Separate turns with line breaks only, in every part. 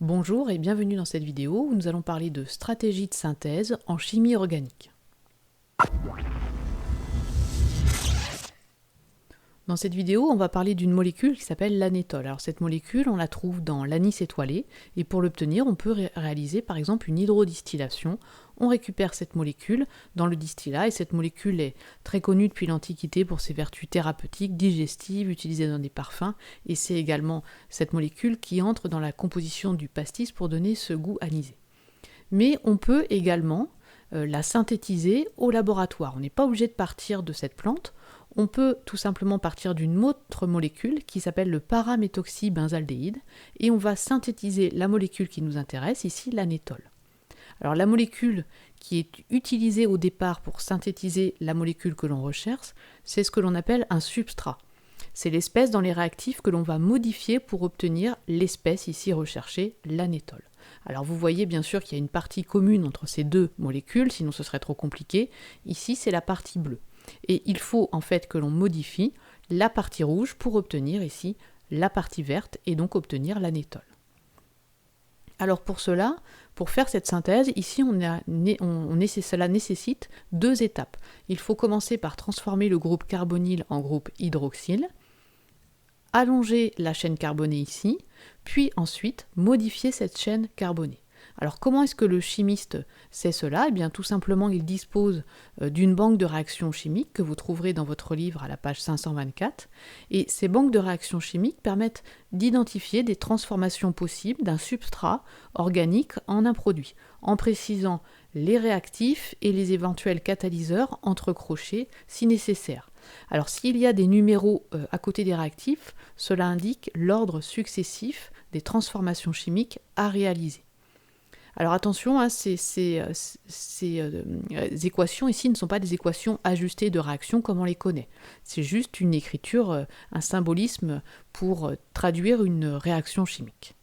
Bonjour et bienvenue dans cette vidéo où nous allons parler de stratégie de synthèse en chimie organique. Dans cette vidéo, on va parler d'une molécule qui s'appelle l'anétol. Alors cette molécule, on la trouve dans l'anis étoilé et pour l'obtenir, on peut réaliser par exemple une hydrodistillation. On récupère cette molécule dans le distillat et cette molécule est très connue depuis l'Antiquité pour ses vertus thérapeutiques, digestives, utilisées dans des parfums et c'est également cette molécule qui entre dans la composition du pastis pour donner ce goût anisé. Mais on peut également la synthétiser au laboratoire. On n'est pas obligé de partir de cette plante. On peut tout simplement partir d'une autre molécule qui s'appelle le paraméthoxybenzaldéhyde et on va synthétiser la molécule qui nous intéresse, ici l'anétol. Alors la molécule qui est utilisée au départ pour synthétiser la molécule que l'on recherche, c'est ce que l'on appelle un substrat. C'est l'espèce dans les réactifs que l'on va modifier pour obtenir l'espèce ici recherchée, l'anétol. Alors vous voyez bien sûr qu'il y a une partie commune entre ces deux molécules, sinon ce serait trop compliqué. Ici c'est la partie bleue. Et il faut en fait que l'on modifie la partie rouge pour obtenir ici la partie verte et donc obtenir l'anétol. Alors pour cela, pour faire cette synthèse, ici cela nécessite deux étapes. Il faut commencer par transformer le groupe carbonyle en groupe hydroxyle, allonger la chaîne carbonée ici, puis ensuite modifier cette chaîne carbonée. Alors comment est-ce que le chimiste sait cela ? Eh bien tout simplement il dispose d'une banque de réactions chimiques que vous trouverez dans votre livre à la page 524 et ces banques de réactions chimiques permettent d'identifier des transformations possibles d'un substrat organique en un produit en précisant les réactifs et les éventuels catalyseurs entrecrochés si nécessaire. Alors s'il y a des numéros à côté des réactifs, cela indique l'ordre successif des transformations chimiques à réaliser. Alors attention, ces équations ici ne sont pas des équations ajustées de réaction comme on les connaît. C'est juste une écriture, un symbolisme pour traduire une réaction chimique.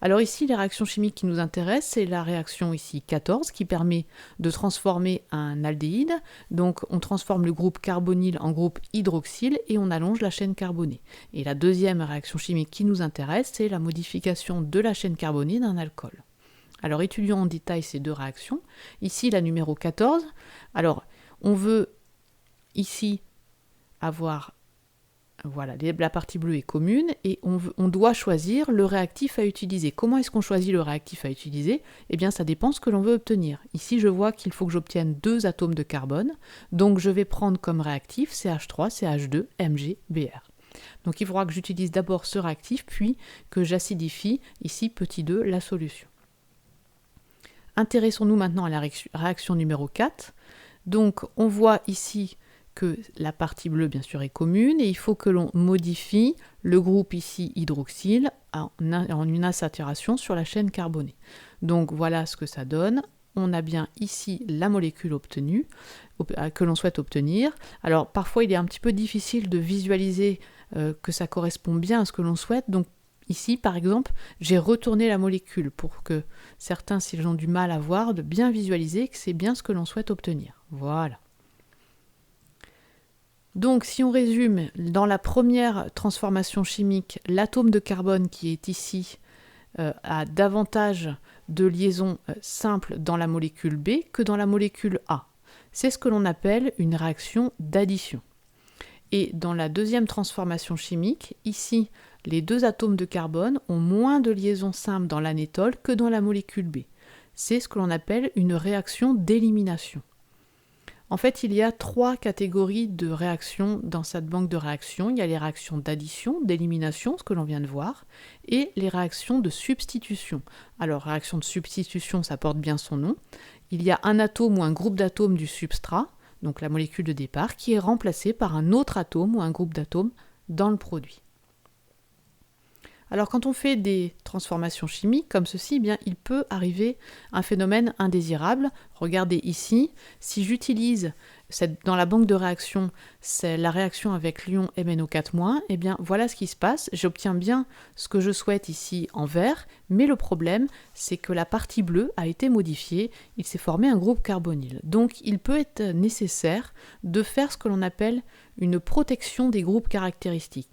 Alors ici, les réactions chimiques qui nous intéressent, c'est la réaction ici 14 qui permet de transformer un aldéhyde. Donc on transforme le groupe carbonyle en groupe hydroxyle et on allonge la chaîne carbonée. Et la deuxième réaction chimique qui nous intéresse, c'est la modification de la chaîne carbonée d'un alcool. Alors étudions en détail ces deux réactions. Ici la numéro 14. Alors on veut ici avoir, voilà, la partie bleue est commune et on doit choisir le réactif à utiliser. Comment est-ce qu'on choisit le réactif à utiliser ? Eh bien ça dépend ce que l'on veut obtenir. Ici je vois qu'il faut que j'obtienne 2 atomes de carbone. Donc je vais prendre comme réactif CH3, CH2, Mg, Br. Donc il faudra que j'utilise d'abord ce réactif puis que j'acidifie ici petit 2 la solution. Intéressons-nous maintenant à la réaction numéro 4. Donc on voit ici que la partie bleue bien sûr est commune et il faut que l'on modifie le groupe ici hydroxyle en une insaturation sur la chaîne carbonée. Donc voilà ce que ça donne. On a bien ici la molécule obtenue, que l'on souhaite obtenir. Alors parfois il est un petit peu difficile de visualiser que ça correspond bien à ce que l'on souhaite, donc ici, par exemple, j'ai retourné la molécule pour que certains, s'ils ont du mal à voir, de bien visualiser que c'est bien ce que l'on souhaite obtenir. Voilà. Donc, si on résume, dans la première transformation chimique, l'atome de carbone qui est ici a davantage de liaisons simples dans la molécule B que dans la molécule A. C'est ce que l'on appelle une réaction d'addition. Et dans la deuxième transformation chimique, ici, les 2 atomes de carbone ont moins de liaisons simples dans l'anétol que dans la molécule B. C'est ce que l'on appelle une réaction d'élimination. En fait, il y a 3 catégories de réactions dans cette banque de réactions. Il y a les réactions d'addition, d'élimination, ce que l'on vient de voir, et les réactions de substitution. Alors, réaction de substitution, ça porte bien son nom. Il y a un atome ou un groupe d'atomes du substrat, donc la molécule de départ, qui est remplacée par un autre atome ou un groupe d'atomes dans le produit. Alors quand on fait des transformations chimiques comme ceci, eh bien, il peut arriver un phénomène indésirable. Regardez ici, si j'utilise dans la banque de réaction c'est la réaction avec l'ion MnO4-, eh bien voilà ce qui se passe. J'obtiens bien ce que je souhaite ici en vert, mais le problème c'est que la partie bleue a été modifiée, il s'est formé un groupe carbonyle. Donc il peut être nécessaire de faire ce que l'on appelle une protection des groupes caractéristiques.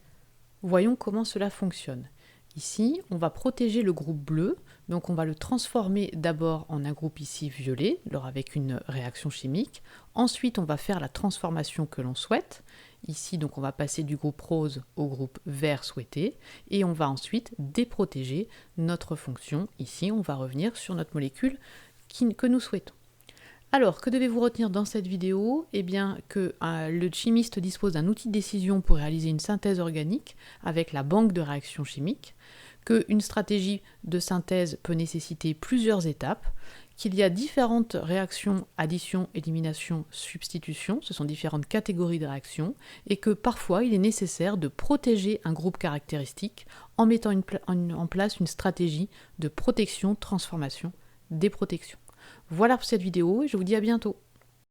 Voyons comment cela fonctionne. Ici, on va protéger le groupe bleu, donc on va le transformer d'abord en un groupe ici violet, alors avec une réaction chimique. Ensuite, on va faire la transformation que l'on souhaite. Ici, donc on va passer du groupe rose au groupe vert souhaité, et on va ensuite déprotéger notre fonction. Ici, on va revenir sur notre molécule que nous souhaitons. Alors, que devez-vous retenir dans cette vidéo? Eh bien, que le chimiste dispose d'un outil de décision pour réaliser une synthèse organique avec la banque de réactions chimiques, qu'une stratégie de synthèse peut nécessiter plusieurs étapes, qu'il y a différentes réactions, addition, élimination, substitution, ce sont différentes catégories de réactions, et que parfois il est nécessaire de protéger un groupe caractéristique en mettant en place une stratégie de protection, transformation, déprotection. Voilà pour cette vidéo et je vous dis à bientôt.